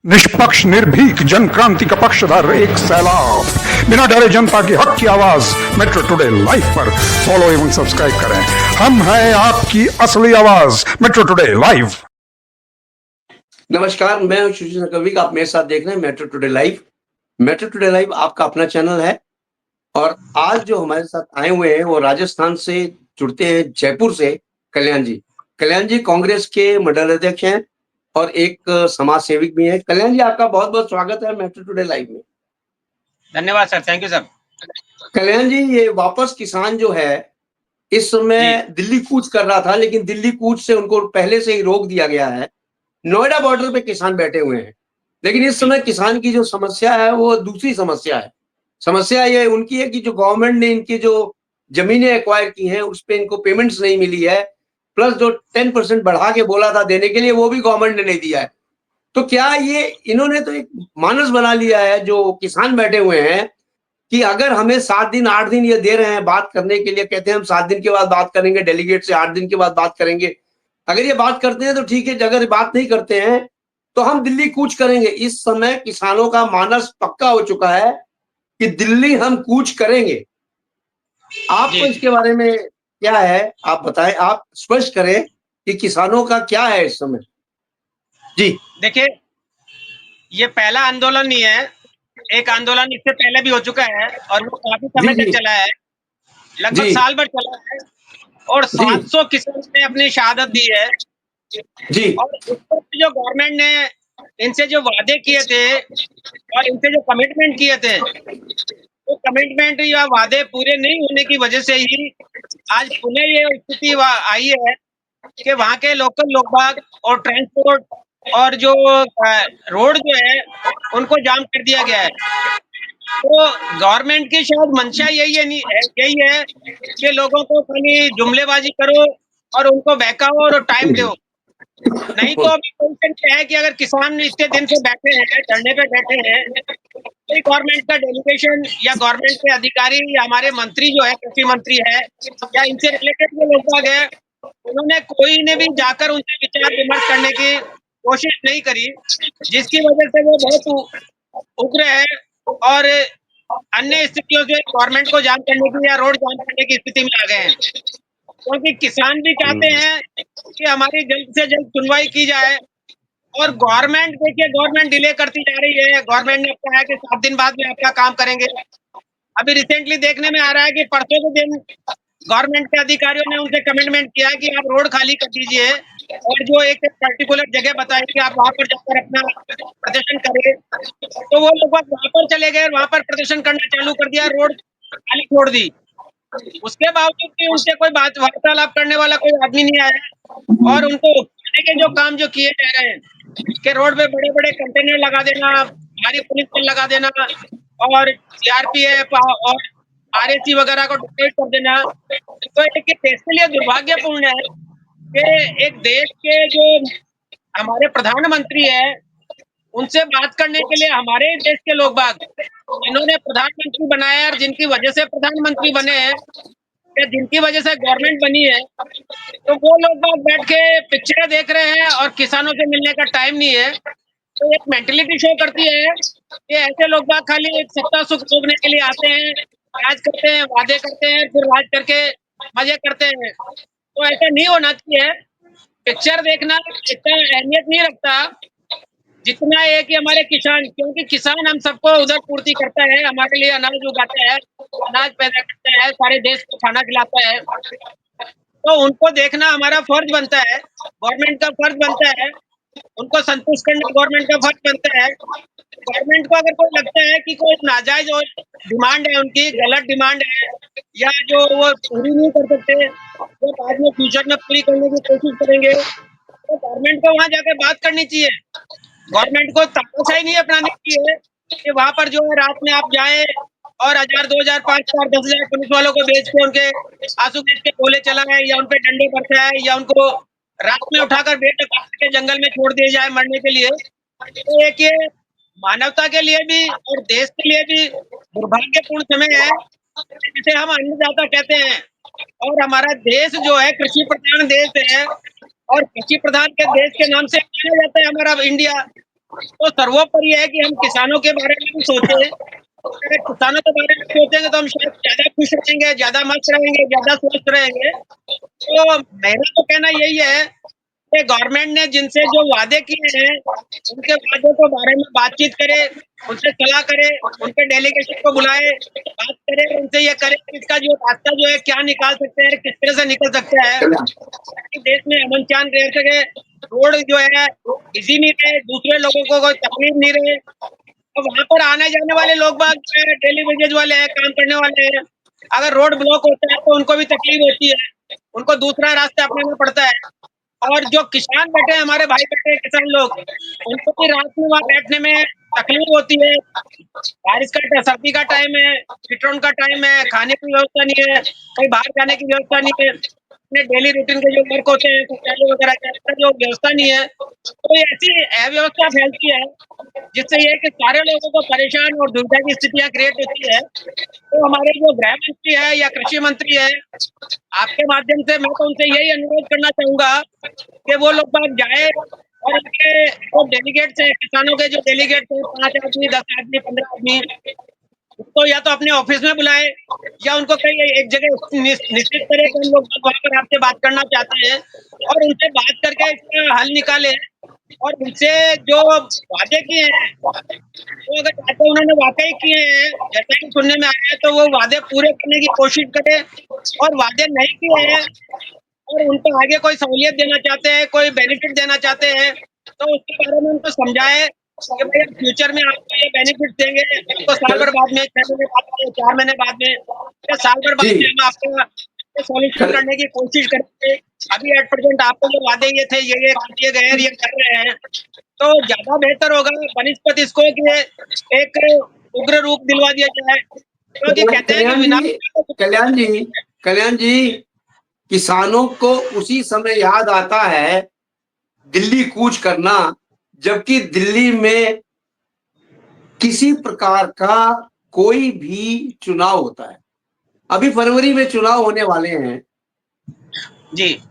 निष्पक्ष निर्भीक जन क्रांति का पक्षधर एक सैलाब, बिना डरे जनता की हक की आवाज मेट्रो टुडे लाइव पर फॉलो एवं सब्सक्राइब करें। हम हैं आपकी असली आवाज, मेट्रो टुडे लाइव। नमस्कार, मैं हूं सुशील कविक। आप मेरे साथ देख रहे हैं metro today live. Metro today live आपका अपना चैनल है और आज जो हमारे साथ आए हुए हैं वो राजस्थान से जुड़ते हैं, जयपुर से कल्याण जी। कल्याण जी कांग्रेस के मंडल अध्यक्ष हैं और एक समाज सेवक भी हैं। कल्याण जी, आपका बहुत-बहुत स्वागत है मेट्रो टुडे लाइव में। धन्यवाद सर, थैंक यू सर। कल्याण जी, ये वापस किसान जो है, इस समय दिल्ली कूच कर रहा था, लेकिन दिल्ली कूच से उनको पहले से ही रोक दिया गया है। नोएडा बॉर्डर पे किसान बैठे हुए हैं, लेकिन इस समय किसान की जो समस्या है वो दूसरी समस्या है। समस्या ये उनकी है कि जो गवर्नमेंट ने इनकी जो ज़मीनें एक्वायर की हैं, उस पे इनको पेमेंट्स नहीं मिली है, प्लस जो 10% बढ़ा के बोला था देने के लिए, वो भी गवर्नमेंट ने नहीं दिया है। तो क्या ये इन्होंने तो एक मानस बना लिया है जो किसान बैठे हुए हैं कि अगर हमें 7 दिन 8 दिन ये दे रहे हैं बात करने के लिए, कहते हैं हम 7 दिन के बाद बात करेंगे, डेलीगेट से 8 दिन के बाद बात करेंगे। अगर ये बात करते हैं तो ठीक है, अगर बात नहीं करते हैं तो हम दिल्ली कूच करेंगे। इस समय किसानों का मानस पक्का हो चुका है कि दिल्ली हम कूच करेंगे। आपको इसके बारे में क्या है, आप बताएं, आप स्पष्ट करें कि किसानों का क्या है इस समय। जी देखिए, ये पहला आंदोलन नहीं है, एक आंदोलन इससे पहले भी हो चुका है और वो काफी समय तक चला है, लगभग जी साल भर चला है और जी 700 किसान ने अपनी शहादत दी है। जी और इस पर जो गवर्नमेंट ने इनसे जो वादे किए थे और इनसे जो कमिटमेंट किए थे, वो कमिटमेंट या वादे पूरे नहीं होने की वजह से ही आज पुनः ये स्थिति आई है कि वहाँ के लोकल लोग और ट्रांसपोर्ट और जो रोड जो है उनको जाम कर दिया गया है। तो गवर्नमेंट की शायद मंशा यही है कि लोगों को खाली जुमलेबाजी करो और उनको बहकाओ और टाइम दो। नहीं तो अभी पोजीशन पे है कि अगर किसान इतने दिन से बैठे हैं, धरने पे बैठे हैं, कोई गवर्नमेंट का डेलीगेशन या गवर्नमेंट के अधिकारी या हमारे मंत्री जो है, कृषि मंत्री है या इनसे रिलेटेड जो लोग हैं, उन्होंने कोई ने भी जाकर उनसे विचार विमर्श करने की कोशिश नहीं करी, जिसकी वजह से वो बहुत उग्र है और अन्य स्थितियों से गवर्नमेंट को जाम करने की या रोड जाम करने की स्थिति में आ गए हैं। क्योंकि किसान भी चाहते हैं कि हमारी जल्द से जल्द सुनवाई की जाए और गवर्नमेंट देखिए, गवर्नमेंट डिले करती जा रही है। गवर्नमेंट ने कहा है कि 7 दिन बाद में आपका काम करेंगे। अभी रिसेंटली देखने में आ रहा है कि परसों के दिन गवर्नमेंट के अधिकारियों ने उनसे कमिटमेंट किया कि आप रोड खाली कर दीजिए और जो एक पर्टिकुलर जगह बताई कि आप वहां पर जाकर अपना प्रदर्शन करें। तो वो लोग वहां पर चले गए, वहां पर प्रदर्शन करना चालू कर दिया, रोड खाली छोड़ दी। उसके बावजूद भी उनसे कोई बात वार्तालाप करने वाला कोई आदमी नहीं आया और उनको उठाने के जो काम जो किए जा रहे हैं कि रोड पे बड़े-बड़े कंटेनर लगा देना, भारी पुलिस बल लगा देना और सीआरपीएफ और आरएसी वगैरह को डिप्लॉय कर देना, तो एक देश के लिए दुर्भाग्यपूर्ण है कि एक देश के जो हमारे प्रधानमंत्री हैं, उनसे बात करने के लिए हमारे देश के लोग बाग जिन्होंने प्रधानमंत्री बनाया और जिनकी वजह से प्रधानमंत्री बने हैं या जिनकी वजह से गवर्नमेंट बनी है, तो वो लोग बाग बैठ के पिक्चरें देख रहे हैं और किसानों से मिलने का टाइम नहीं है। तो एक मेंटालिटी शो करती है कि ऐसे लोग बाग खाली एक सत्ता सुख भोगने के लिए आते हैं, राज करते हैं, वादे करते हैं, फिर राज करके मजे करते हैं। तो ऐसा नहीं होना चाहिए। पिक्चर देखना इतना अहमियत नहीं रखता जितना ये कि हमारे किसान, क्योंकि किसान हम सबको उधर पूर्ति करता है, हमारे लिए अनाज उगाता है, अनाज पैदा करता है, सारे देश को खाना खिलाता है। तो उनको देखना हमारा फर्ज बनता है, गवर्नमेंट का फर्ज बनता है, उनको संतुष्ट करना गवर्नमेंट का फर्ज बनता है। गवर्नमेंट को अगर कोई लगता है कि कोई नाजायज और डिमांड है उनकी, गलत डिमांड है या जो वो पूरी नहीं कर सकते, वो बाद में फ्यूचर में पूरी करने की कोशिश करेंगे, तो गवर्नमेंट को वहाँ जाकर बात करनी चाहिए। गवर्नमेंट को तानाशाही नहीं अपनानी चाहिए कि वहाँ पर जो है रात में आप जाएँ और 1000, 2000, 5000, 10,000 पुलिस वालों को भेज के उनके आंसू गैस के गोले चलाएँ या उन पे डंडे बरसाएँ या उनको रात में उठाकर बेदखल के जंगल में छोड़ दिए जाए मरने के लिए। तो एक ये मानवता के लिए भी और देश के लिए भी दुर्भाग्यपूर्ण समय है, जिसे हम अन्नदाता कहते हैं और हमारा देश जो है कृषि प्रधान देश है और कृषि प्रधान के देश के नाम से जाना जाता है हमारा इंडिया। तो सर्वोपरि है कि हम किसानों के बारे में भी सोचें। अगर किसानों के बारे में सोचेंगे तो हम शायद ज्यादा खुश रहेंगे, ज्यादा मस्त रहेंगे, ज्यादा स्वस्थ रहेंगे। तो मेरा तो कहना यही है कि गवर्नमेंट ने जिनसे जो वादे किए हैं, उनके वादों के बारे में बातचीत करे, उनसे सलाह करे, उनके डेलीगेशन को बुलाए, बात करे, उनसे ये करे कि इसका जो रास्ता जो है क्या निकाल सकते हैं, किस तरह से निकल सकता है, ताकि देश में अमन चैन रह सके, रोड जो है बिजी नहीं रहे, दूसरे लोगों को कोई तकलीफ नहीं रहे। अब वहां पर आने जाने वाले लोग बाग जो है डेली वेजेज वाले हैं, काम करने वाले हैं, अगर रोड ब्लॉक होता है तो उनको भी तकलीफ होती है, उनको दूसरा रास्ता अपनाना पड़ता है। और जो किसान बैठे हैं, हमारे भाई बैठे हैं किसान लोग, उनको भी रात में वहां बैठने में तकलीफ होती है। बारिश का सर्दी का टाइम है, कीटोन का टाइम है, खाने की व्यवस्था नहीं है, कहीं बाहर जाने की व्यवस्था नहीं है, अपने डेली रूटीन के जो वर्क होते हैं शौचालय वगैरह का इसका जो व्यवस्था नहीं है, तो ये ऐसी अव्यवस्था फैलती है जिससे ये कि सारे लोगों को परेशान और दुविधा की स्थितियां क्रिएट होती है। तो हमारे जो गृह मंत्री है या कृषि मंत्री है, आपके माध्यम से मैं तो उनसे यही अनुरोध करना चाहूंगा कि वो लोग बाग जाए और उनके जो डेलीगेट्स हैं, किसानों के जो डेलीगेट्स हैं, 5 आदमी, 10 आदमी, 15 आदमी, उनको या तो अपने ऑफिस में बुलाए या उनको कहीं एक जगह निश्चित करे कि हम लोग वहां पर आपसे बात करना चाहते हैं और उनसे बात करके इसका हल निकाले। और उनसे जो वादे किए हैं, तो अगर वादे उन्होंने वाकई किए हैं, जैसा कि सुनने में आया है, तो वो वादे पूरे करने की कोशिश करे। और वादे नहीं किए हैं और उनको आगे कोई सहूलियत देना चाहते हैं, कोई बेनिफिट देना चाहते हैं, तो उसके बारे में उनको समझाए कि भैया फ्यूचर में आपको ये बेनिफिट देंगे, आपको साल भर बाद में, 6 महीने बाद में, 4 महीने बाद में या साल भर बाद जी में हम आपको सॉल्यूशन करने की कोशिश करेंगे। अभी एट प्रेजेंट आपको जो वादे ये थे, ये किए गए हैं, ये कर रहे हैं, तो ज्यादा बेहतर होगा बनस्पत इसको कि एक उग्र रूप दिलवा दिया जाए, क्योंकि कहते हैं कि कल्याण जी, किसानों को उसी समय याद आता है दिल्ली कूच करना, जबकि दिल्ली में किसी प्रकार का कोई भी चुनाव होता है। अभी फरवरी में चुनाव होने वाले हैं जी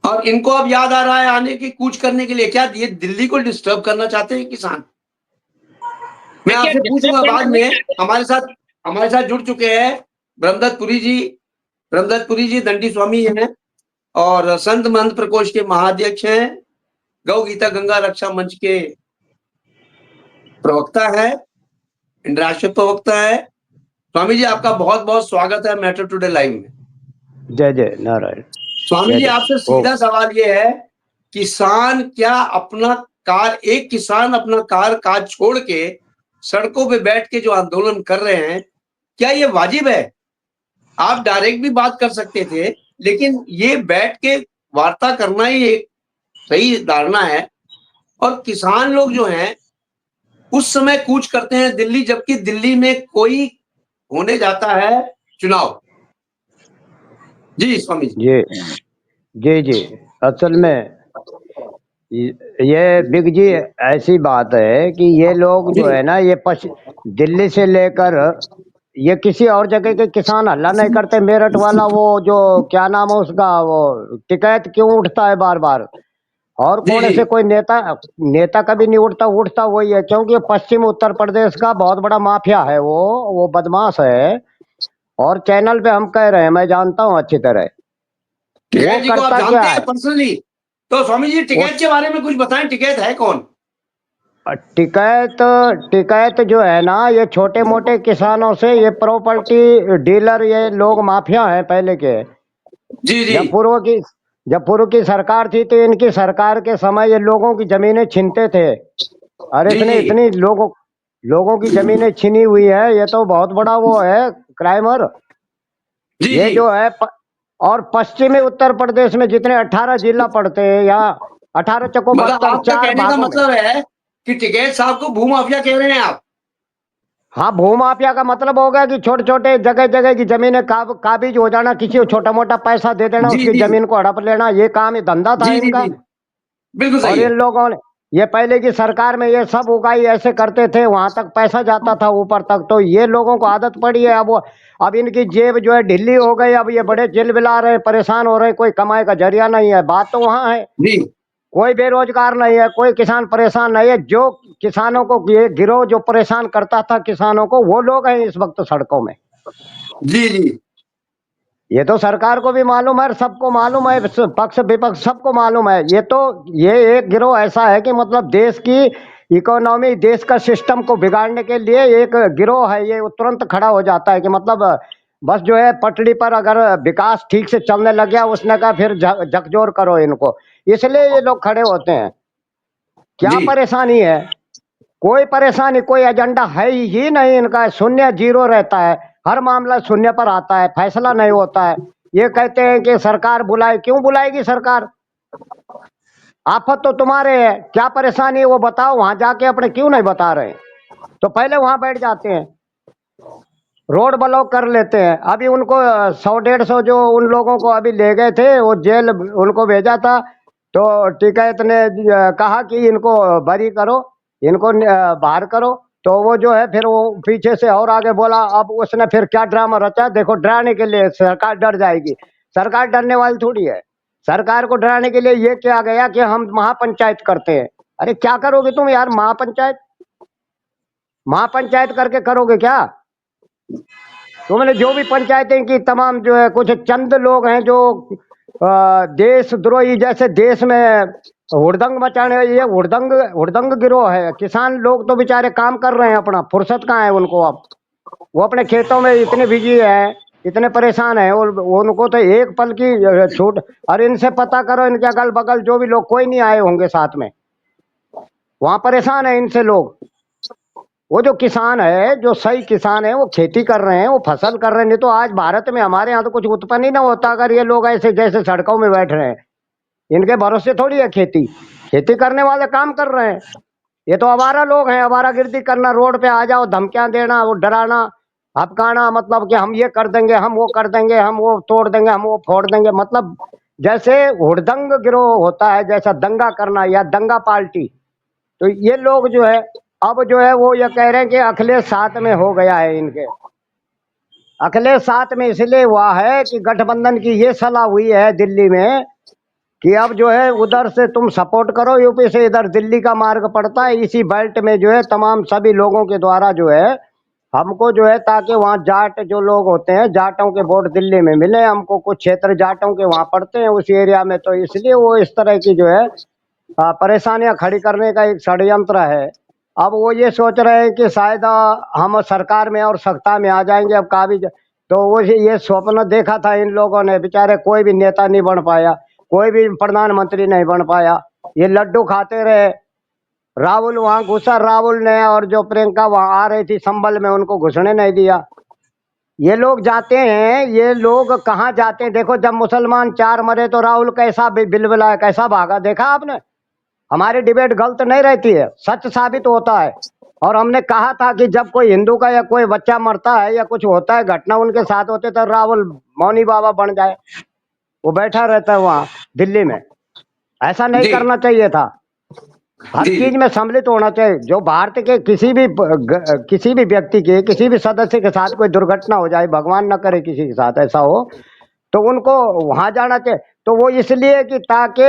और इनको अब याद आ रहा है आने की कूच करने के लिए। क्या ये दिल्ली को डिस्टर्ब करना चाहते हैं किसान? मैं आपसे पूछूंगा बाद में। हमारे साथ जुड़ चुके हैं ब्रह्मदत्तपुरी जी दंडी स्वामी हैं और संत महंत प्रकोष्ठ के महाध्यक्ष हैं, गौ गीता गंगा रक्षा मंच के प्रवक्ता है, राष्ट्रीय प्रवक्ता है। स्वामी जी, आपका बहुत बहुत स्वागत है मेट्रो टुडे लाइव में। जय जय नारायण। स्वामी जी, आपसे सीधा सवाल ये है, किसान क्या एक किसान अपना काज छोड़ के सड़कों पे बैठ के जो आंदोलन कर रहे हैं, क्या ये वाजिब है? आप डायरेक्ट भी बात कर सकते थे, लेकिन ये बैठ के वार्ता करना ही एक सही धारणा है। और किसान लोग जो हैं उस समय कूच करते हैं दिल्ली, जबकि दिल्ली में कोई होने जाता है चुनाव। जी स्वामी जी। जी असल में ये बिग जी ऐसी बात है कि ये लोग जो है ना, ये दिल्ली से लेकर ये किसी और जगह के किसान हल्ला नहीं करते। मेरठ वाला वो जो क्या नाम है उसका, वो टिकैत क्यों उठता है बार बार? और कौन से कोई नेता कभी नहीं उठता वही है, क्योंकि पश्चिम उत्तर प्रदेश का बहुत बड़ा माफिया है, वो बदमाश है। और चैनल पे हम कह रहे हैं, मैं जानता हूँ अच्छी तरह। टिकैत जी को आप जानते हैं पर्सनली? तो स्वामी जी टिकैत के बारे में कुछ बताएं, टिकैत है कौन? टिकैत जो है ना, ये छोटे मोटे किसानों से, ये प्रॉपर्टी डीलर, ये लोग माफिया हैं पहले के। जी जी। जब पूर्व की सरकार थी तो इनकी सरकार के समय ये लोगों की जमीनें छीनते थे। और इसने इतनी लोगों की जमीनें छीनी हुई है, ये तो बहुत बड़ा वो है क्राइमर ये जो है। और पश्चिमी उत्तर प्रदेश में जितने 18 जिला पड़ते हैं, या 18 चको 4 भागों का मतलब है कि टिकैत साहब को भूमाफिया कह रहे हैं आप? हाँ, भूमाफिया का मतलब होगा कि छोटे छोटे जगह की जमीनें काबिज हो जाना, किसी को छोटा मोटा पैसा दे देना, उसकी जमीन को हड़प लेना, ये काम, ये धंधा था इनका। बिल्कुल सही। और इन लोगों ने, ये पहले की सरकार में ये सब उगाई ऐसे करते थे, वहां तक पैसा जाता था ऊपर तक, तो ये लोगों को आदत पड़ी है। अब इनकी जेब जो है ढिल्ली हो गई, अब ये बड़े चिलबिला रहे, परेशान हो रहे, कोई कमाई का जरिया नहीं है। बात तो वहां है। कोई बेरोजगार नहीं है, कोई किसान परेशान नहीं है। जो किसानों को ये गिरोह जो परेशान करता था किसानों को, वो लोग हैं इस वक्त सड़कों में। जी जी ये तो सरकार को भी मालूम है, सबको मालूम है, पक्ष विपक्ष सबको मालूम है। ये एक गिरोह ऐसा है कि मतलब देश की इकोनॉमी, देश का सिस्टम को बिगाड़ने के लिए एक गिरोह है। ये तुरंत खड़ा हो जाता है कि मतलब बस जो है पटड़ी पर अगर विकास ठीक से चलने लग गया, उसने कहा फिर झकझोर करो इनको, इसलिए ये लोग खड़े होते हैं। क्या जी परेशानी है? कोई परेशानी, कोई एजेंडा है ही नहीं इनका। शून्य, जीरो रहता है, हर मामला शून्य पर आता है, फैसला नहीं होता है। ये कहते हैं कि सरकार बुलाए, क्यों बुलाएगी सरकार? आफत तो तुम्हारे है, क्या परेशानी है वो बताओ, वहां जाके अपने क्यों नहीं बता रहे? तो पहले वहां बैठ जाते हैं, रोड ब्लॉक कर लेते हैं। अभी उनको 100-150 जो उन लोगों को अभी ले गए थे, वो जेल उनको भेजा था, तो टिकैत ने कहा कि इनको बरी करो, इनको बाहर करो। तो वो जो है फिर वो पीछे से और आगे बोला। अब उसने फिर क्या ड्रामा रचा, देखो, डराने के लिए सरकार डर जाएगी। सरकार डरने वाली थोड़ी है। सरकार को डराने के लिए ये क्या गया कि हम महापंचायत करते हैं। अरे क्या करोगे तुम यार? महापंचायत, महापंचायत करके करोगे क्या? तुमने जो भी पंचायतें की तमाम जो है, कुछ चंद लोग हैं जो देशद्रोही, जैसे देश में हुड़दंग मचाने, ये हुड़दंग गिरोह है। किसान लोग तो बेचारे काम कर रहे हैं अपना, फुर्सत कहाँ है उनको? अब वो अपने खेतों में इतने बिजी हैं, इतने परेशान हैं, और उनको तो एक पल की छूट। अरे इनसे पता करो, इनके अगल बगल जो भी लोग, कोई नहीं आए होंगे साथ में, वहां परेशान है इनसे लोग। वो जो किसान है, जो सही किसान है, वो खेती कर रहे हैं, वो फसल कर रहे हैं। नहीं तो आज भारत में हमारे यहाँ तो कुछ उत्पन्न ही ना होता अगर ये लोग ऐसे जैसे सड़कों में बैठ रहे हैं। इनके भरोसे थोड़ी है खेती, खेती करने वाले काम कर रहे हैं। ये तो आवारा लोग हैं, आवारागर्दी करना, रोड पे आ जाओ, धमकियां देना, वो डराना, हपकाना, मतलब कि हम ये कर देंगे, हम वो कर देंगे, हम वो तोड़ देंगे, हम वो फोड़ देंगे। मतलब जैसे हुड़दंग गिरोह होता है, जैसा दंगा करना या दंगा पार्टी। तो ये लोग जो है, अब जो है वो ये कह रहे हैं कि अखिलेश साथ में हो गया है इनके। अखिलेश साथ में इसलिए हुआ है कि गठबंधन की ये सलाह हुई है दिल्ली में कि अब जो है उधर से तुम सपोर्ट करो, यूपी से इधर दिल्ली का मार्ग पड़ता है, इसी बेल्ट में जो है तमाम सभी लोगों के द्वारा जो है हमको जो है, ताकि वहाँ जाट जो लोग होते हैं, जाटों के वोट दिल्ली में मिले हमको। कुछ क्षेत्र जाटों के वहाँ पड़ते हैं उस एरिया में, तो इसलिए वो इस तरह की जो है परेशानियां खड़ी करने का एक षड्यंत्र है। अब वो ये सोच रहे हैं कि शायद हम सरकार में और सत्ता में आ जाएंगे अब काबिज। तो वो ये स्वप्न देखा था इन लोगों ने, बेचारे कोई भी नेता नहीं बन पाया, कोई भी प्रधानमंत्री नहीं बन पाया। ये लड्डू खाते रहे। राहुल वहां घुसा, राहुल ने, और जो प्रियंका वहां आ रही थी संभल में, उनको घुसने नहीं दिया। ये लोग जाते हैं, ये लोग कहाँ जाते हैं? देखो, जब मुसलमान 4 मरे तो राहुल कैसा बिलबिलाया, कैसा भागा, देखा आपने? हमारी डिबेट गलत नहीं रहती है, सच साबित होता है। और हमने कहा था कि जब कोई हिंदू का या कोई बच्चा मरता है या कुछ होता है, घटना उनके साथ होते, तो राहुल मौनी बाबा बन जाए, वो बैठा रहता है वहां दिल्ली में। ऐसा नहीं करना चाहिए था। हर चीज में सम्मिलित होना चाहिए। जो भारत के किसी भी व्यक्ति के, किसी भी सदस्य के साथ कोई दुर्घटना हो जाए, भगवान न करे किसी के साथ ऐसा हो, तो उनको वहां जाना चाहिए। तो वो इसलिए कि ताकि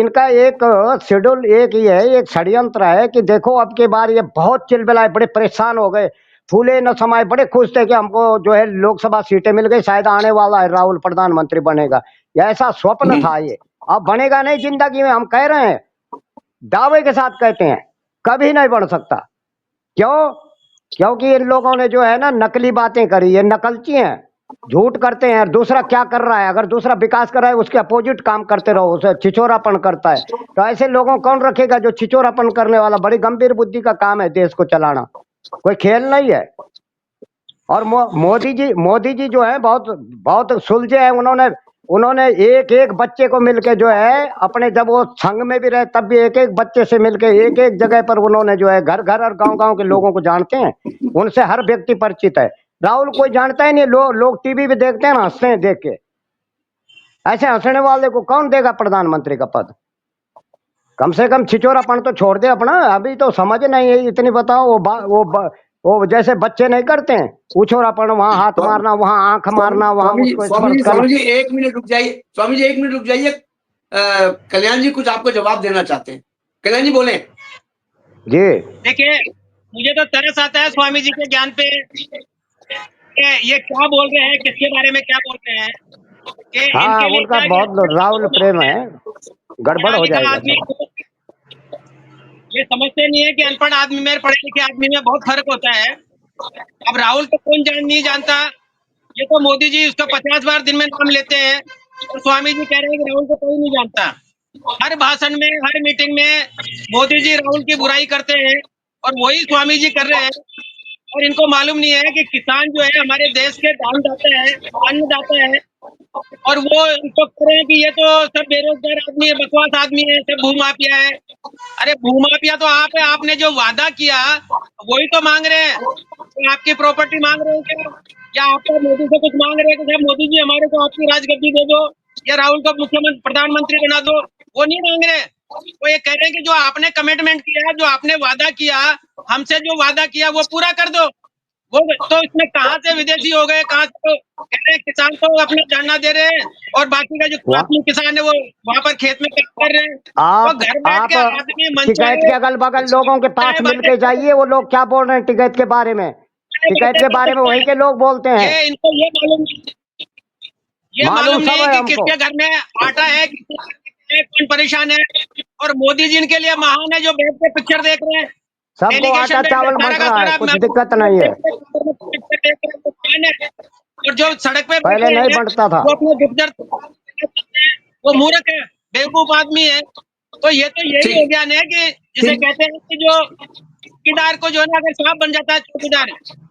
इनका एक शेड्यूल एक ही है, एक षड्यंत्र है कि देखो अब के बार ये बहुत चिलबिलाए, बड़े परेशान हो गए, फूले न समाये, बड़े खुश थे कि हमको जो है लोकसभा सीटें मिल गई, शायद आने वाला है राहुल प्रधानमंत्री बनेगा। यह ऐसा स्वप्न था, ये अब बनेगा नहीं जिंदगी में। हम कह रहे हैं, दावे के साथ कहते हैं, कभी नहीं बन सकता। क्यों? क्योंकि इन लोगों ने जो है ना नकली बातें करी, ये नकलची हैं, झूठ करते हैं। दूसरा क्या कर रहा है, अगर दूसरा विकास कर रहा है उसके अपोजिट काम करते रहो, उसे छिचोरापन करता है। तो ऐसे लोगों कौन रखेगा जो छिचोरापन करने वाला? बड़ी गंभीर बुद्धि का काम है देश को चलाना, कोई खेल नहीं है। और मोदी जी जो है बहुत सुलझे हैं। उन्होंने एक एक बच्चे को मिलके जो है अपने, जब वो संघ में भी रहे तब भी एक एक बच्चे से मिलके एक एक जगह पर उन्होंने जो है घर घर और गांव गांव के लोगों को जानते हैं, उनसे हर व्यक्ति परिचित है। राहुल कोई जानता ही नहीं। लोग टीवी पे देखते हैं ना, हंसते हैं देख के। ऐसे हंसने वाले को कौन देगा प्रधानमंत्री का पद? कम से कम छिचोरापन तो छोड़ दे अपना। अभी तो समझ नहीं है इतनी, बताओ। वो जैसे बच्चे नहीं करते हैं उछोरापन, वहां हाथ मारना, वहां आंख मारना, वहां उसको स्पर्श करना। स्वामी जी 1 मिनट रुक जाइए, स्वामी जी 1 मिनट रुक जाइए। कल्याण जी कुछ आपको जवाब देना चाहते हैं। कल्याण जी बोले। जी देखिए, मुझे तो तरस आता है स्वामी जी के ज्ञान पे कि ये क्या बोल रहे हैं, किसके बारे में क्या बोल रहे हैं, कि हाँ, इनके लिए उनका क्या बहुत राहुल प्रेम है, गड़बड़ पढ़ा हो लिखा जाएगा आदमी सब। ये समझते नहीं है कि अनपढ़ आदमी में पढ़े लिखे आदमी में बहुत फर्क होता है। अब राहुल तो कौन नहीं जानता, ये तो मोदी जी उसका 50 बार दिन में नाम लेते हैं और स्वामी जी कह रहे हैं कि राहुल को कोई नहीं जानता। हर भाषण में, हर मीटिंग में मोदी जी राहुल की बुराई करते हैं और वही स्वामी जी कर रहे हैं। और इनको मालूम नहीं है कि किसान जो है हमारे देश के दानदाता है, अन्नदाता है, और वो इनको कह रहे हैं कि ये तो सब बेरोजगार आदमी है, बकवास आदमी है, सब भूमाफिया है। अरे भूमाफिया तो आप है, आपने जो वादा किया वही तो मांग रहे हैं। तो आपकी प्रॉपर्टी मांग रहे हैं क्या, या आपको मोदी से कुछ मांग रहे हैं कि साहब मोदी जी हमारे को आपकी राजगद्दी दे दो या राहुल को मुख्यमंत्री प्रधानमंत्री बना दो? वो नहीं मांग रहे। वो ये कह रहे हैं कि जो आपने कमिटमेंट किया, जो आपने वादा किया, हमसे जो वादा किया वो पूरा कर दो। वो तो इसमें कहाँ से विदेशी हो गए, कहाँ से? तो कह रहे हैं किसान तो अपना जानना दे रहे हैं और बाकी का जो वहाँ आदमी किसान है वो वहां पर खेत में काम कर रहे हैं। वो घर बैठ आप के आदमी टिकैत मनचाहे के अगल बगल लोगों के पास मिल बातें के जाइए, वो लोग क्या बोल रहे हैं टिकैत के बारे में। टिकैत के बारे में वहीं के लोग बोलते हैं, ये इनको ये मालूम मालूम नहीं सब है है कि हमको। किसके घर में आटा है, किसके घर में कौन परेशान है। और मोदी जी इनके लिए महान है जो बैठ के पिक्चर देख रहे हैं, सबको आटा डेलीगेशन बैठ के चावल सारा बंट का रहा है, सारा कुछ दिक्कत नहीं है। पिक्चर देख रहे हैं तो महान है। और जो सड़क पे पहले बैठे नहीं हैं बंटता था। वो अपने गुर्जर वो मूर्ख है, बेवकूफ आदमी है। तो ये तो यही ठीक ज्ञान है कि जिसे ठीक कहते हैं कि जो चौकीदार को जो है ना अगर सांप बन जाता है चौकीदार,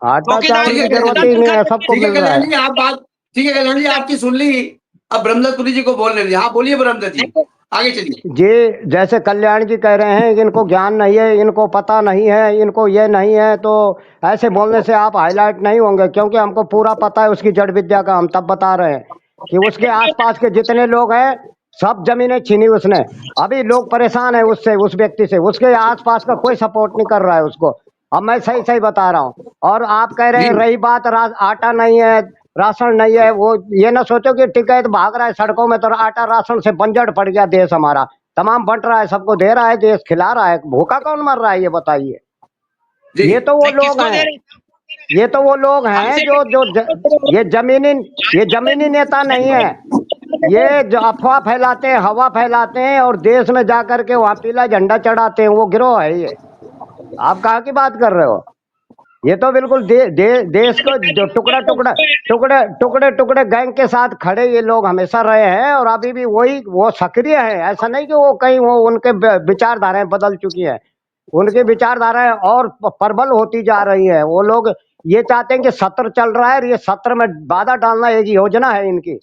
आटा चौकीदार चावल ठीक को है की कल्याण जरूरत जी। ही नहीं तनख्वाह है, देते सबको ठीक है मिल रहा कल्याण है। जी, आप बात ठीक है कल्याण जी, आपकी सुन ली। अब ब्रह्मदत्त जी को बोलने दीजिए। हाँ बोलिए ब्रह्मदत्त जी, हैं। आगे चलिए। जी, जैसे कल्याण जी कह रहे हैं कि इनको ज्ञान नहीं है, इनको पता नहीं है, इनको ये नहीं है, तो ऐसे बोलने से आप हाईलाइट नहीं होंगे, क्योंकि हमको पूरा पता है उसकी जड़ विद्या का। हम तब बता रहे हैं कि उसके आसपास के जितने लोग हैं सब जमीनें छीनी उसने। अभी लोग परेशान है उससे, उस व्यक्ति से। उसके आसपास का कोई सपोर्ट नहीं कर रहा है उसको। अब मैं सही सही बता रहा हूँ। और आप कह रहे जी हैं रही बात आटा नहीं है, राशन नहीं है, वो ये ना सोचो कि टिकैत भाग रहा है सड़कों में तो आटा राशन से बंजर पड़ गया देश हमारा। तमाम बंट रहा है, सबको दे रहा है, देश खिला रहा है। भूखा कौन मर रहा है ये बताइए। जी ये तो वो नहीं, लोग किसको दे हैं, रहे हैं? ये तो वो लोग हैं हमसे ये जमीनी, ये जमीनी नेता नहीं है। ये जो अफवाह फैलाते हैं, हवा फैलाते हैं और देश में जाकर के वहां पीला झंडा चढ़ाते हैं, वो गिरोह है ये। आप कहाँ की बात कर रहे हो? ये तो बिल्कुल देश को जो टुकड़े टुकड़े गैंग के साथ खड़े ये लोग हमेशा रहे हैं और अभी भी वही वो सक्रिय है। ऐसा नहीं कि वो कहीं वो उनके विचारधाराएं बदल चुकी हैं। उनकी विचारधाराएं और प्रबल होती जा रही है। वो लोग ये चाहते हैं कि सत्र चल रहा है, ये सत्र में बाधा डालना एक योजना है इनकी।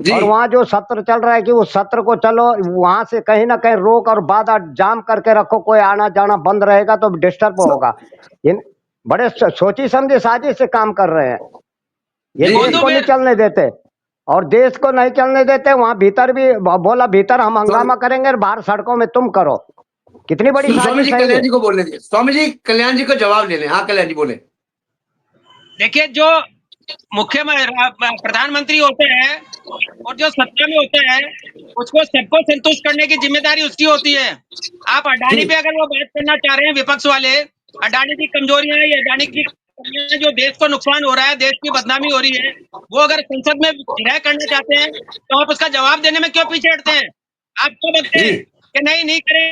जी और वहाँ जो सत्र चल रहा है कि उस सत्र को चलो वहां से कहीं ना कहीं रोक और बाधा जाम करके रखो, कोई आना जाना बंद रहेगा तो डिस्टर्ब होगा। इन बड़े सोची समझी साजिश से काम कर रहे हैं। ये जी देश जी को नहीं चलने देते, और देश को नहीं चलने देते। वहां भीतर भी बोला भीतर हम हंगामा करेंगे और बाहर सड़कों में तुम करो। कितनी बड़ी स्वामी जी साजिश है कल्याण ये। जी को बोलने दीजिए। स्वामी जी कल्याण जी को जवाब ले लें। हाँ कल्याण जी बोले। देखिए, जो प्रधानमंत्री होते हैं और जो सत्ता में होते हैं उसको सबको संतुष्ट करने की जिम्मेदारी उसकी होती है। आप जी अडानी पे अगर वो बात करना चाह रहे हैं विपक्ष वाले, अडानी की कमजोरियां हैं, अडानी की कमियां हैं, जो देश को नुकसान हो रहा है, देश की बदनामी हो रही है, वो अगर संसद में विधायक करना चाहते हैं तो आप उसका जवाब देने में क्यों पीछे हटते हैं? आप क्यों बोलते जी हैं कि नहीं करें?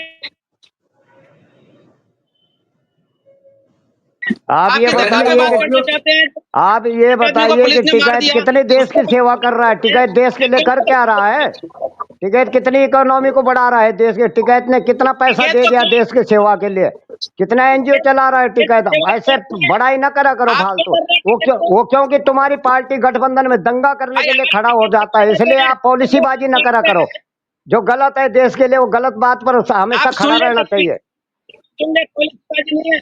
आप ये आपके धर्म पे बताइए बात करना कि चाहते हैं आप ये आदमी को बताइए पुलिस कि ने मार टिकैत दिया, कितने देश की उसको सेवा कर रहा है? टिकैत देश के लिए कर क्या रहा है? टिकैत कितनी इकोनॉमी को बढ़ा रहा है देश के? टिकैत ने कितना पैसा टिकैत दे को दिया क्यों देश की सेवा के लिए? कितना एनजीओ चला रहा है टिकैत? ऐसे बड़ाई ना करा करो आप फालतू। क्या कर रहे हैं? वो क्योंकि तुम्हारी पार्टी गठबंधन में दंगा करने भाई के लिए आप खड़ा हो जाता है, इसलिए आप पॉलिसीबाजी ना करा करो। जो गलत है देश के लिए, वो गलत बात पर हमेशा आप खड़ा सुन ले रहना चाहिए। पॉलिसीबाजी नहीं है।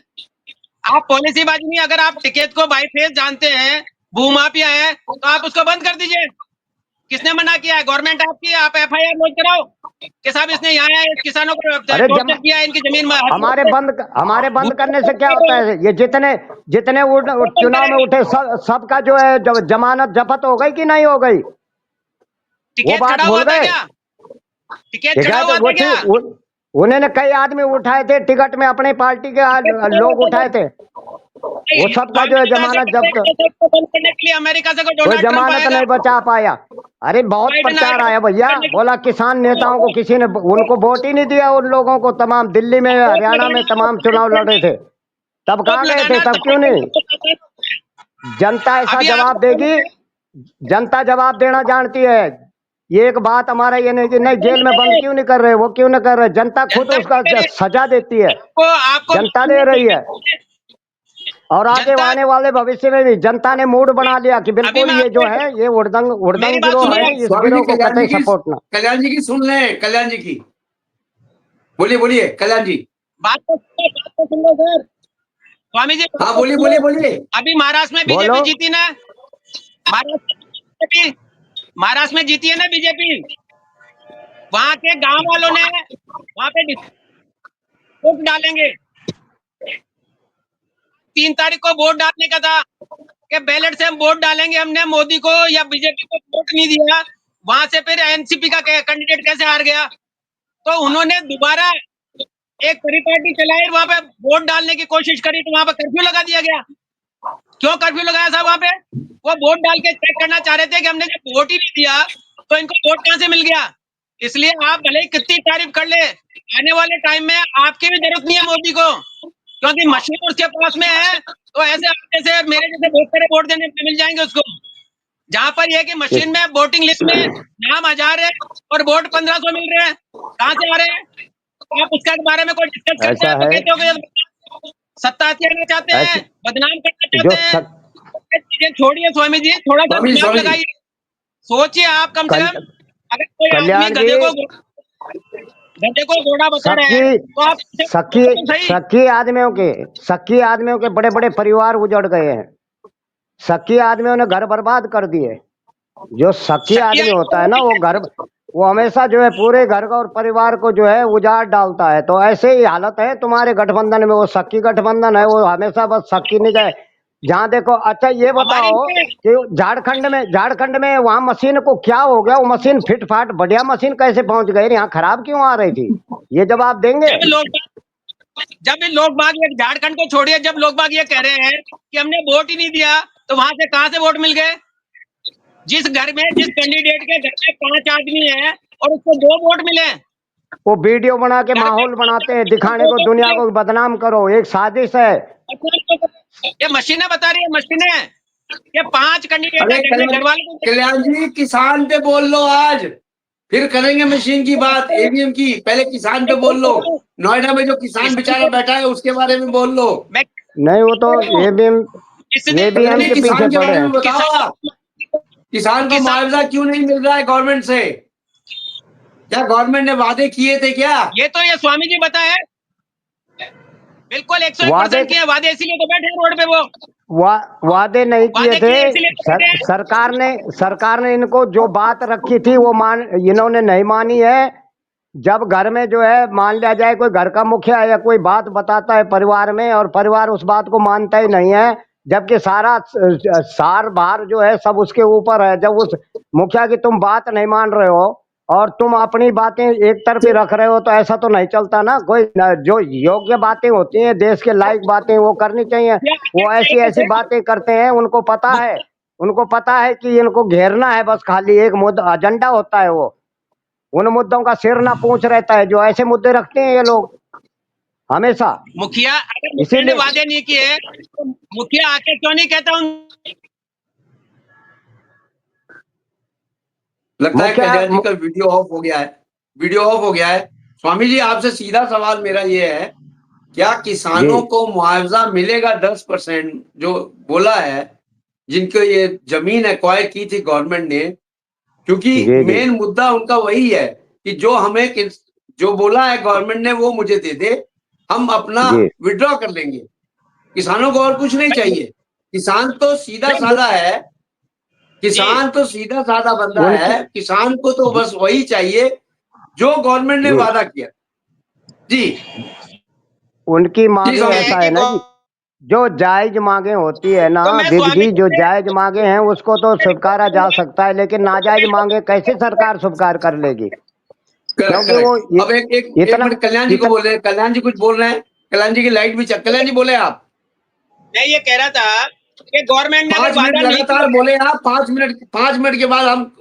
आप पॉलिसीबाजी नहीं, अगर आप टिकैत को बाई फेस जानते हैं भूमाफिया है तो आप उसको बंद कर दीजिए। किसने मना किया है? गवर्नमेंट आपकी है, आप एफआईआर लॉन्च कराओ कि साहब इसने यहाँ आया किसानों को अरे टॉर्चर किया है, इनकी जमीन में हमारे बंद करने से क्या होता है? ये जितने जितने चुनाव में उठे सबका जो है जमानत जब्त हो गई कि नहीं हो गई? वो टिकैत बात खड़ा भूल हुआ था गए? क्या? टिकट ठीक चढ़ा है, हुआ तो वो था क्या? उन्होंने कई आदमी उठाए थे टिकट में, अपने पार्टी के लोग उठाए थे। वो सबका जो है जमानत जब्त, बंद करने के लिए अमेरिका से कोई कोई डोनाल्ड ट्रंप जमानत आएगा? नहीं बचा पाया। अरे बहुत बाइडेन प्रचार आएगा आया भैया, करने के बोला किसान नेताओं को किसी ने उनको वोट ही नहीं दिया, उन लोगों को। तमाम दिल्ली में, वोट हरियाणा में लगाना तमाम चुनाव लड़े थे, तब वोट कहाँ गए थे? लगाना तब क्यों नहीं? जनता ऐसा अभी जवाब देगी, जनता जवाब देना जानती है। ये एक बात हमारा ये नहीं कि नहीं जेल में बंद क्यों नहीं कर रहे, वो क्यों नहीं कर रहे, जनता खुद उसका सजा देती है, आपको आपको जनता दे रही है। और आगे जनता आने वाले भविष्य में भी जनता ने मूड बना लिया कि अभी बिल्कुल मैं ये जो आपको है ये उड़दंग मेरी उड़दंग बात गिरोह सुनिए है, इस स्वामी जी गिरोह को कतई सपोर्ट ना। कल्याण जी की सुन लें, कल्याण जी की बोलिए, बोलिए कल्याण जी। बात तो सुन लो सर। स्वामी जी हाँ बोलिए, बोलिए, बोलिए। अभी महाराष्ट्र में बोलो। बीजेपी जीती ना, महाराष्ट्र में जीती है ना बीजेपी। वहां के गांव वालों ने वहां पे वोट डालेंगे। 3 तारीख को वोट डालने का था कि बैलेट से हम वोट डालेंगे, हमने मोदी को या बीजेपी को वोट नहीं दिया। वहां से फिर एनसीपी का कैंडिडेट कैसे हार गया? तो उन्होंने दोबारा एक परिपाटी चलाई, वहां पे वोट डालने की कोशिश करी, तो वहां पे कर्फ्यू लगा दिया गया। क्यों कर्फ्यू लगाया था वहां पे? वो वोट डाल के चेक करना चाह रहे थे कि हमने जब वोट ही नहीं दिया तो इनको वोट कहां से मिल गया। इसलिए आप भले ही कितनी तारीफ कर ले, आने वाले टाइम में आपकी भी जरूरत नहीं है मोदी को, क्योंकि मशीन उसके पास में है। तो ऐसे आप जैसे मेरे जैसे बहुत सारे वोट देने मिल जाएंगे उसको। जहां पर यह कि मशीन में वोटिंग लिस्ट में नाम 1000 है और वोट 1500 मिल रहे हैं, कहां से आ रहे हैं? आप उसके बारे में कोई डिस्कस करते ऐसा हैं तो है, कहते हो कि सत्ता हथियाना चाहते हैं, ऐसे बदनाम करना जो चाहते हैं। ये चीजें छोड़िए स्वामी जी, थोड़ा सा स्वामी जी, दिमाग स्वामी जी। लगाइए, सोचिए आप कम से कल, कम। अगर कोई आदमी कल्याण जी, गधे को घोड़ा बता रहा है सखी तो आप सखी तो सही। सखी आदमियों के बड़े बड़े परिवार उजड़ गए हैं, सखी आदमियों ने घर बर्बाद कर दिए। जो सखी शक्तियां आदमी होता है ना, वो हमेशा जो है पूरे घर का और परिवार को जो है उजाड़ डालता है। तो ऐसे ही हालत है तुम्हारे गठबंधन में, वो सखी गठबंधन है, वो हमेशा बस सखी नहीं गए जहाँ देखो। अच्छा ये हमारे बताओ कि झारखंड में वहां मशीन को क्या हो गया? वो मशीन फिट फाट बढ़िया मशीन कैसे पहुंच गई, यहाँ खराब क्यों आ रही थी? ये जवाब देंगे? जब लोग बाग ये झारखंड को छोड़िए, जब लोग बाग ये कह रहे हैं कि हमने वोट ही नहीं दिया, तो वहां से कहां से वोट मिल गए? जिस घर में, जिस कैंडिडेट के घर में 5 आदमी है और उसको 2 वोट मिले, वो वीडियो बना के घर में माहौल 5 बनाते हैं, आदमी को दिखाने 2 को, वोट दुनिया मिले। को बदनाम करो, एक साजिश है। ये मशीनें बता रही है, मशीनें ये 5 कैंडिडेट है, अरे घर में घर वाले को कल्याण जी, किसान पे बोल लो आज, फिर करेंगे मशीन की बात, ईवीएम की। पहले किसान पे बोल लो। नोएडा में जो किसान बेचारा बैठा है उसके बारे में बोल लो। मैं नहीं, वो तो ईवीएम कल्याण जी, के पीछे किसान के पड़े बारे में हैं। बताओ आप। किसान को मुआवजा क्यों नहीं मिल रहा है गवर्नमेंट से? क्या गवर्नमेंट ने वादे किए थे क्या? ये स्वामी जी बताए, बिल्कुल 101% किए वादे, इसीलिए तो बैठे हैं रोड पे वो। वादे नहीं किए वादे थे। किए इसीलिए तो बैठे हैं। सरकार ने इनको जो बात रखी थी वो इन्होंने नहीं मानी है। जब घर में जो है मान लिया जाए, कोई घर का मुखिया या कोई बात बताता है परिवार में, और परिवार उस बात को मानता ही नहीं है, जबकि सारा सार भार जो है सब उसके ऊपर है। जब उस मुखिया की तुम बात नहीं मान रहे हो और तुम अपनी बातें एक तरफी रख रहे हो, तो ऐसा तो नहीं चलता ना। कोई जो योग्य बातें होती हैं, देश के लायक बातें, वो करनी चाहिए। वो ऐसी ऐसी बातें करते हैं, उनको पता है कि इनको घेरना है, बस खाली एक मुद्दा एजेंडा होता है। वो उन मुद्दों का सिर ना पूछ रहता है, जो ऐसे मुद्दे रखते हैं ये लोग हमेशा। मुखिया अगर मुखिया ने इसीलिए वादे नहीं किए तो मुखिया आके क्यों नहीं कहता लगता है मुखिया कल्याण जी का वीडियो ऑफ हो गया है। वीडियो ऑफ हो गया है। स्वामी जी, आपसे सीधा सवाल मेरा ये है, क्या किसानों को मुआवजा मिलेगा 10% जो बोला है, जिनको ये जमीन एक्वायर की थी गवर्नमेंट ने? क्योंकि जी जी मेन मुद्दा उनका वही है कि जो हमें जो बोला है गवर्नमेंट ने वो मुझे दे दे, हम अपना जी विड्रॉ कर लेंगे। किसानों को और कुछ नहीं चाहिए। किसान तो सीधा साधा है, किसान तो सीधा साधा बंदा उनकी है। किसान को तो बस वही चाहिए जो गवर्नमेंट ने जी वादा किया। जी उनकी मांगे स्वामी ऐसा है जी। ना जी, जो जायज मांगे होती है ना तो मैं विद स्वामी जी, जो जायज मांगे हैं उसको तो स्वीकारा जा सकता है, लेकिन नाजायज मांगे कैसे सरकार स्वीकार कर लेगी? क्योंकि वो अब एक इतना मिनट, कल्याण जी को बोल रहे हैं, कल्याण जी कुछ बोल रहे हैं, कल्याण जी की लाइट भी चल, कल्याण जी बोले आप। मैं ये कह रहा था कि गवर्नमेंट ने अगर 5 मिनट वादा नहीं लगातार किया, बोले आप, 5 मिनट के बाद हम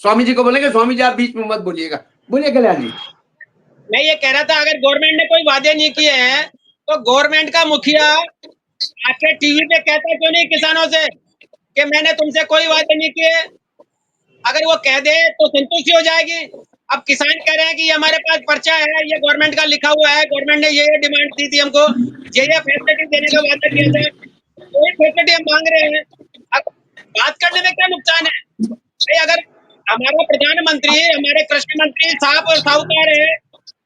स्वामी जी को बोलेंगे। स्वामी जी आप बीच में मत बोलिएगा, बोलिए कल्याण जी। मैं ये कह रहा था अगर गवर्नमेंट ने कोई वादे नहीं किए हैं तो गवर्नमेंट का मुखिया आके टीवी पे कहता क्यों नहीं किसानों से कि मैंने तुमसे कोई वादे नहीं किए? अगर वो कह दे तो संतुष्टि हो जाएगी। अब किसान कह रहे हैं कि ये हमारे पास पर्चा है, ये गवर्नमेंट का लिखा हुआ है, गवर्नमेंट ने ये डिमांड दी थी हमको, ये फैसिलिटी देने का वादा किया था, कोई फैसिलिटी हम मांग रहे हैं। अब बात करने में क्या नुकसान है भाई? अगर हमारा प्रधानमंत्री, हमारे कृषि मंत्री साफ और साहूकार है,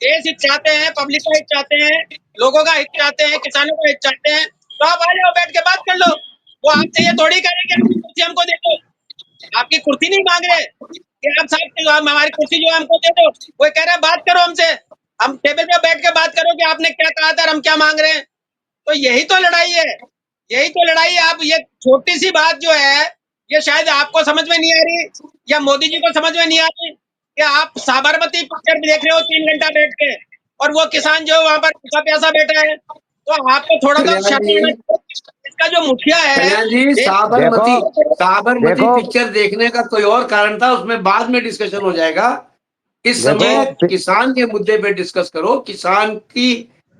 देश हित चाहते हैं, पब्लिक का हित चाहते हैं, लोगों का हित चाहते हैं, किसानों का हित चाहते हैं, तो आप आ जाओ, बैठ के बात कर लो। वो आपसे ये थोड़ी कह रहे कि आपकी कुर्सी हमको दे दो, आपकी कुर्सी नहीं मांग रहे कि आप साहब हमारी कुर्सी जो है हमको दे दो। वो कह रहे हैं बात करो हमसे, हम टेबल पे बैठ के बात करो कि आपने क्या कहा था और हम क्या मांग रहे हैं। तो यही तो लड़ाई है, यही तो लड़ाई है। आप ये छोटी सी बात जो है ये शायद आपको समझ में नहीं आ रही या मोदी जी को समझ में नहीं आ रही कि आप साबरमती पिक्चर देख रहे हो 3 घंटा बैठ के और वो किसान जो वहां पर भूखा प्यासा बैठा है, तो आपको थोड़ा तो कल्याण शर्म जी, आना चाहिए। इसका जो मुखिया है कल्याण जी, देखो साबरमती देखो पिक्चर देखने का कोई और कारण था, उसमें बाद में डिस्कशन हो जाएगा। इस देखो समय किसान के मुद्दे पे डिस्कस करो। किसान की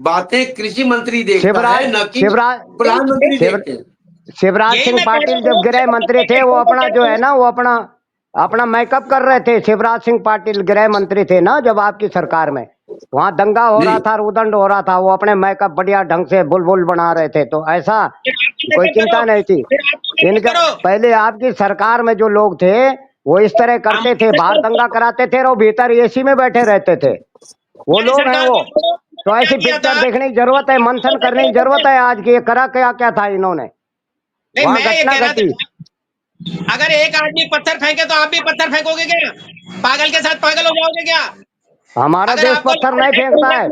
बातें कृषि मंत्री देखता शिवराज है, न कि शिवराज प्रधानमंत्री शिव, देखते हैं। शिवराज यही सिंह मैं कह पाटिल रहा जब हूँ गृह मंत्री थे वो अपना जो है ना वो अपना अपना मेकअप कर रहे थे। शिवराज सिंह पाटिल गृह मंत्री थे ना जब आपकी सरकार में, वहां दंगा हो रहा जी, था, उदंड हो रहा था, वो अपने मेकअप बढ़िया ढंग से बुलबुल बना रहे थे। तो ऐसा फिर आप भी कोई मेकअप चिंता करो, नहीं थी फिर आप भी मेकअप इनका। करो। पहले आपकी सरकार में जो लोग थे वो इस तरह करते थे, बाहर दंगा कराते थे और भीतर एसी में बैठे रहते थे। वो हमारी लोग हैं सरकार वो। को छोड़ो, तो क्या ऐसी किया पिक्चर था? देखने की जरूरत है, मंथन करने की जरूरत है आज की, ये करा क्या क्या था इन्होंने, नहीं, वहां मैं ये घटना कह रहा घटी। था अगर एक आदमी पत्थर फेंके तो आप भी पत्थर फेंकोगे क्या? पागल के साथ पागल हो जाओगे क्या? हमारा अगर देश आपको पत्थर लगता नहीं है फेंकता है,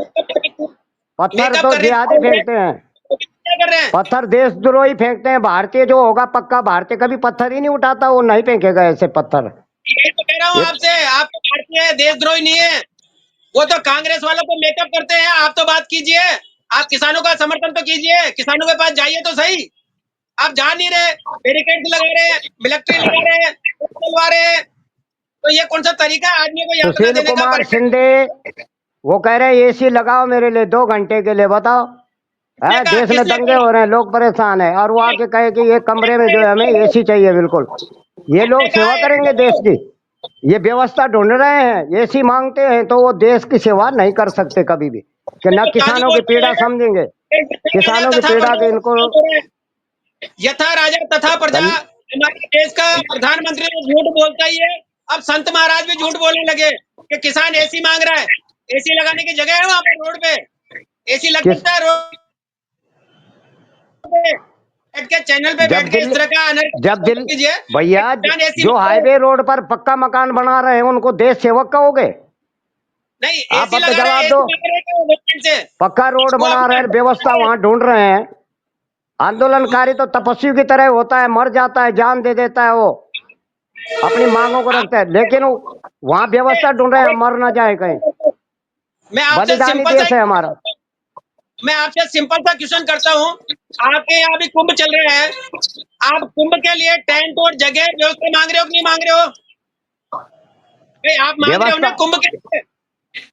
पत्थर मेकअप तो करने जिहादी फेंकते हैं। तो क्या कर रहे हैं? पत्थर देशद्रोही फेंकते हैं। भारतीय जो होगा पक्का भारतीय कभी पत्थर ही नहीं उठाता, वो नहीं फेंकेगा ऐसे पत्थर। यही तो कह रहा हूँ ये आपसे, आप तो भारतीय है, देशद्रोही नहीं है। वो तो कांग्रेस वालों को मेकअप करते हैं। आप तो बात कीजिए, आप किसानों का समर्थन तो कीजिए, किसानों के पास जाइए तो सही। आप जा नहीं रहे, बैरिकेड लगा रहे हैं, मिलिट्री लगा रहे हैं, चलवा रहे हैं। तो ये कौन सा तरीका है आदमी को यातना सुशील देने का? कुमार शिंदे वो कह रहे हैं एसी लगाओ मेरे लिए 2 घंटे के लिए, बताओ। है देश में किसने दंगे कहा? हो रहे हैं, लोग परेशान है, और वो आके कहे कि ये कमरे में जो है हमें एसी चाहिए बिल्कुल। ये किसने लोग कहा सेवा है? करेंगे देश की? ये व्यवस्था ढूंढ रहे हैं, एसी मांगते हैं तो वो देश की सेवा नहीं कर सकते कभी भी, कि न तो साधु किसानों की बोलते पीड़ा हैं, समझेंगे, यथा राजा किसानों की तथा पीड़ा प्रजा, के इनको। यथा राजा तथा प्रजा। कल हमारे देश का प्रधानमंत्री तो झूठ बोलता ही है, अब संत महाराज भी झूठ बोलने लगे कि किसान एसी मांग रहा है। एसी लगाने की जगह है वहां पर रोड पे? एसी लग किस सकता है रोड पे? बैठ के चैनल पे बैठ जब के इस दिल्ली तरह का जब अनर्थ दिल कीजिए। भैया किसान एसी जो हाईवे रोड पर पक्का मकान बना रहे हैं उनको देश सेवक कहोगे? नहीं, आप एसी बता लगा रहे हैं, जवाब एसी दो। मांग रहे हैं क्या गवर्नमेंट से? पक्का रोड वो बना रहे अपना हैं, व्यवस्था वहां ढूंढ रहे हैं। आंदोलनकारी तो तपस्वी की तरह होता है, मर जाता है, जान दे देता है, वो अपनी मांगों को आप रखता है, लेकिन वहां व्यवस्था ढूंढ रहे हैं, हम मर ना जाए कहीं। मैं आपसे बलिदानी सिंपल सा देश है हमारा। मैं आपसे सिंपल सा क्वेश्चन करता हूँ। आपके यहाँ भी कुंभ चल रहा है, आप कुंभ के लिए टेंट और जगह व्यवस्था मांग रहे हो कि नहीं मांग रहे हो? भाई आप मांग रहे हो ना व्यवस्था कुंभ के लिए?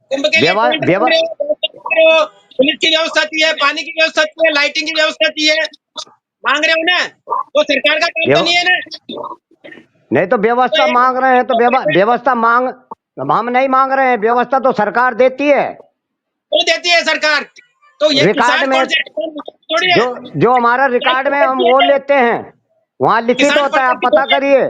कुंभ के लिए व्यव, टेंट व्यव, मांग रहे हो, व्यवस्था मांग रहे हो, पुलिस की व्यवस्था चाहिए, पानी की व्यवस्था चाहिए, लाइटिंग की व्यवस्था चाहिए, मांग रहे हो ना? वो सरकार का काम तो व्यव, नहीं है ना? नहीं तो तो व्यवस्था मांग रहे हैं तो व्यवस्था मांग हम नहीं मांग रहे हैं, व्यवस्था तो सरकार देती है वो देती है सरकार। तो ये रिकॉर्ड किसान में। कौन से थोड़ी है? जो जो हमारा रिकॉर्ड में हम वो लेते हैं, वहां लिखित किसान होता है, आप प्रोटेक्ट पता थोड़ी है, करिए।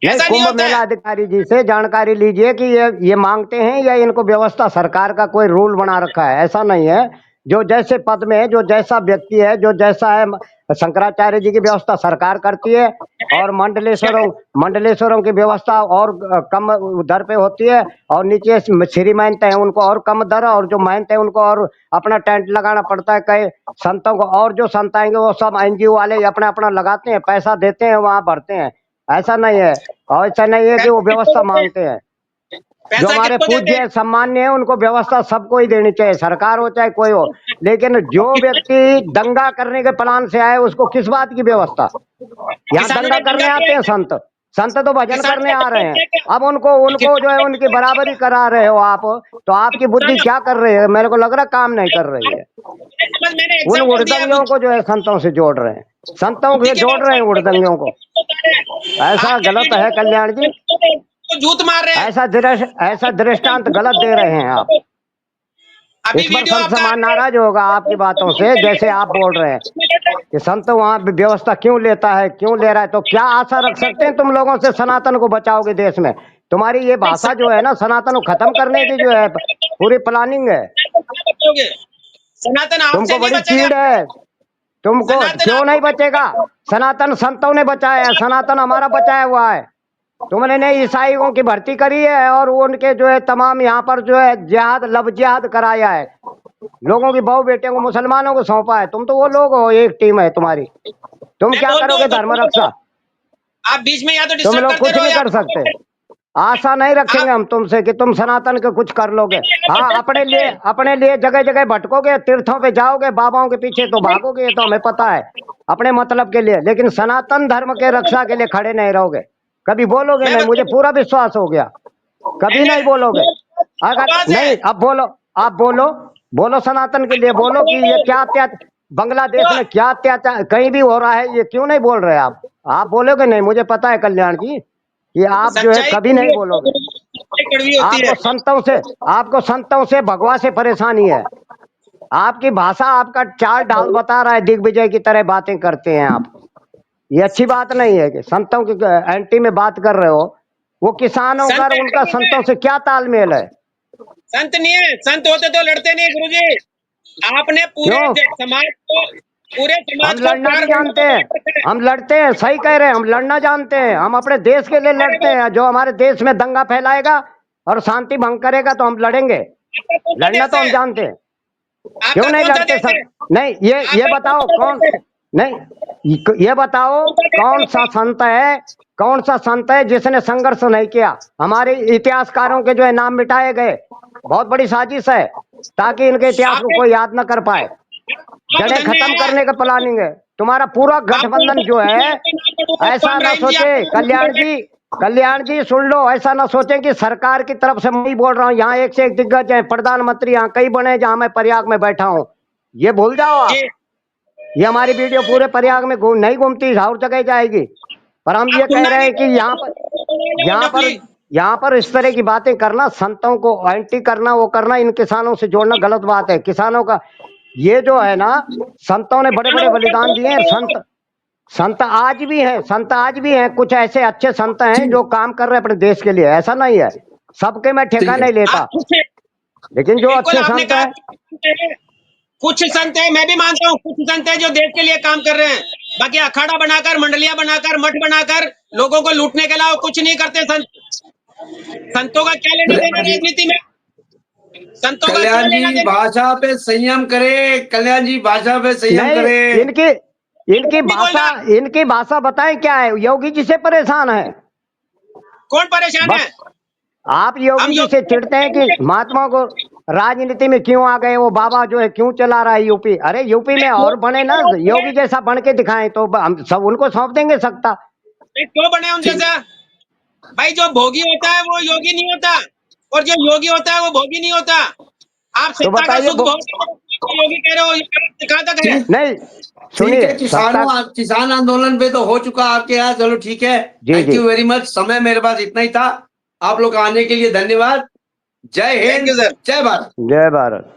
नहीं, ऐसा नहीं कुंभ होता मेला है। अधिकारी जी से जानकारी लीजिए कि ये मांगते हैं या इनको व्यवस्था सरकार का कोई रूल बना रखा है। ऐसा नहीं है, जो जैसे पद में है, जो जैसा व्यक्ति है, जो जैसा है, शंकराचार्य जी की व्यवस्था सरकार करती है, और मंडलेश्वरों की व्यवस्था और कम दर पे होती है, और नीचे श्री महंत है उनको और कम दर, और जो महंत है उनको और अपना टेंट लगाना पड़ता है। कई संतों को, और जो संत आएंगे वो सब एनजीओ वाले अपना अपना लगाते हैं, पैसा देते हैं, वहां भरते हैं। ऐसा नहीं है, और ऐसा नहीं है कि वो व्यवस्था मांगते हैं। जो पैसा हमारे किसको देते पूज्य हैं? सम्मान्य है उनको व्यवस्था सबको ही देनी चाहिए, सरकार हो चाहे कोई हो। लेकिन जो व्यक्ति दंगा करने के प्लान से आए उसको किस बात की व्यवस्था? यहाँ किसानों दंगा ने करने दंगा आते किया हैं है। संत, संत तो भजन किसानों करने ने आ दंगा रहे हैं। किया क्या? अब उनको जो है उनकी बराबरी करा रहे हो आप, तो आपकी बुद्धि क्या कर रही है? मेरे को लग रहा काम नहीं कर रही है। मैंने उन एग्जाम्पल दिया उड़दंगियों को जो है संतों से जोड़ रहे हैं, संतों बुद्धि के के जोड़ रहे हैं उड़दंगियों को। ऐसा आपके गलत है वीडियो कल्याण जी, को जूत मार रहे हैं। ऐसा दृष्टांत गलत दे रहे हैं आप। अभी इस पर वीडियो संत आपका समाज नाराज होगा आपकी बातों से, जैसे आप बोल रहे हैं कि संत वहाँ व्यवस्था क्यों लेता है, क्यों ले रहा है। तो क्या आशा रख सकते हैं तुम लोगों से सनातन को बचाओगे देश में? तुम्हारी ये भाषा जो है ना सनातन को खत्म करने की जो है पूरी प्लानिंग है। बचोगे? सनातन तुमको आपसे नहीं बड़ी बचेगा। चीड़ है, तुमको सनातन क्यों नहीं आपको बचेगा? सनातन संतों ने बचाया है, सनातन हमारा बचाया हुआ है। तुमने ने ईसाइयों की भर्ती करी है और उनके जो है तमाम यहाँ पर जो है जिहाद लव जिहाद कराया है, लोगों की बहू बेटियों को मुसलमानों को सौंपा है। तुम तो वो लोग हो, एक टीम है तुम्हारी। तुम मैं क्या बोल दूं करोगे तो धर्म बोल रक्षा? दो। आप बीच में या तो तुम डिस्टर्ब लोग करते कुछ रहो नहीं या कर सकते। आशा नहीं रखेंगे हम तुमसे कि तुम सनातन के कुछ कर लोगे। हाँ, अपने लिए जगह जगह भटकोगे, तीर्थों पे जाओगे, बाबाओं के पीछे तो भागोगे, ये तो हमें पता है, अपने मतलब के लिए। लेकिन सनातन धर्म के रक्षा के लिए खड़े नहीं रहोगे, कभी बोलोगे मैं नहीं, मुझे पूरा विश्वास हो गया। कभी नहीं बोलोगे। अगर आवाज है। नहीं, अब बोलो, आप बोलो, बोलो सनातन के लिए बोलो कि ये क्या अत्याचार बांग्लादेश में क्या अत्याचार कहीं भी हो रहा है, ये क्यों नहीं बोल रहे आप बोलोगे नहीं, मुझे पता है कल्याण जी, ये आप जो है सच्चाई कभी नहीं बोलोगे। कड़वी होती है। आपको संतों से भगवा से परेशानी है। आपकी भाषा, आपका चाल ढाल बता रहा है, दिग्विजय की तरह बातें करते हैं आप। ये अच्छी बात नहीं है कि संतों के एंटी में बात कर रहे हो। वो किसानों का और उनका संतों से क्या तालमेल है? संत नहीं है, संत होते तो लड़ते नहीं गुरुजी। आपने क्यों? पूरे हम समाज को लड़ना भी 4 वर्गों जानते में हैं, बांट रखा है। हम लड़ते हैं, सही कह रहे हैं, हम लड़ना जानते हैं। हम अपने देश के लिए लड़ते हैं। जो हमारे देश में दंगा फैलाएगा और शांति भंग करेगा तो हम लड़ेंगे। आपका कौन सा लड़ना देश तो हम है? जानते हैं। क्यों आपका नहीं कौन सा लड़ते देश है? सर? नहीं, ये आपका बताओ कौन सा कौन, देश है? नहीं ये बताओ कौन सा देश कौन है सा आपका? संत है, कौन सा संत है जिसने संघर्ष नहीं किया? हमारे इतिहासकारों के जो है नाम मिटाए गए, बहुत बड़ी साजिश है ताकि इनके इतिहास को आपके कोई याद न कर पाए। आप जड़ें धन्य खत्म है। करने का प्लानिंग है तुम्हारा पूरा आपको गठबंधन जो है। ऐसा ना इब्राहिम जी सोचे कल्याण जी सुन लो, ऐसा ना सोचे कि सरकार की तरफ से मैं ही बोल रहा हूँ। यहाँ एक से एक दिग्गज है, प्रधानमंत्री यहाँ कई बने जहाँ मैं प्रयाग में बैठा हूँ। ये भूल जाओ आप। जी। ये हमारी वीडियो पूरे प्रयाग में नहीं घूमती, और जगह जाएगी। पर हम ये आप कह रहे कुंडाली हैं कि यहाँ पर डफली। यहाँ पर इस तरह की बातें करना, संतों को एंटी करना, वो करना, इन किसानों से जोड़ना गलत बात है। किसानों का ये जो है ना, संतों ने बड़े बड़े बलिदान दिए हैं। संत आज भी हैं, संत आज भी हैं। कुछ ऐसे अच्छे संत हैं जो काम कर रहे हैं अपने देश के लिए, ऐसा नहीं है। सबके मैं ठेका ठीक है। नहीं लेता, आप कुछ लेकिन जो बिल्कुल अच्छे आपने संत कहा हैं। कुछ संत है, मैं भी मानता हूँ कुछ संत है जो देश के लिए काम कर रहे हैं। बाकी अखाड़ा बनाकर, मंडलियां बनाकर, मठ बनाकर लोगों को लूटने के अलावा कुछ नहीं करते संत। संतों का क्या लेना देना कल्याण जी, राजनीति में? संतों का क्या कल्याण लेना जी देना? भाषा पे संयम करे, कल्याण जी भाषा पे संयम नहीं, करे। इनकी इनकी नहीं बोल भाषा, रहा। इनकी भाषा बताएं क्या है? योगी जी से परेशान है कौन परेशान है? बस। आप हम योगी जी से चिढ़ते हैं कि महात्मा को राजनीति में क्यों आ गए, वो बाबा जो है क्यों चला रहा है यूपी। अरे यूपी में और बने ना, योगी जैसा बन के दिखाएं तो हम सब उनको सौंप देंगे सत्ता। क्यों बने उन ठीक। जैसा? भाई जो भोगी होता है वो योगी नहीं होता, और जो योगी होता है वो भोगी नहीं होता। आप तो सत्ता का बताइए सुख भोग योगी कह रहे हो, ये कहाँ तक है? ठीक नहीं, ठीक सुनिए है, सत्ता। किसान आंदोलन पे तो हो चुका आपके यहाँ। चलो ठीक है, जी थैंक जी, यू वेरी मच। समय मेरे पास इतना ही था। आप लोग आने के लिए धन्यवाद। जय थैंक यू हिंद, सर। जय भारत। जय भारत।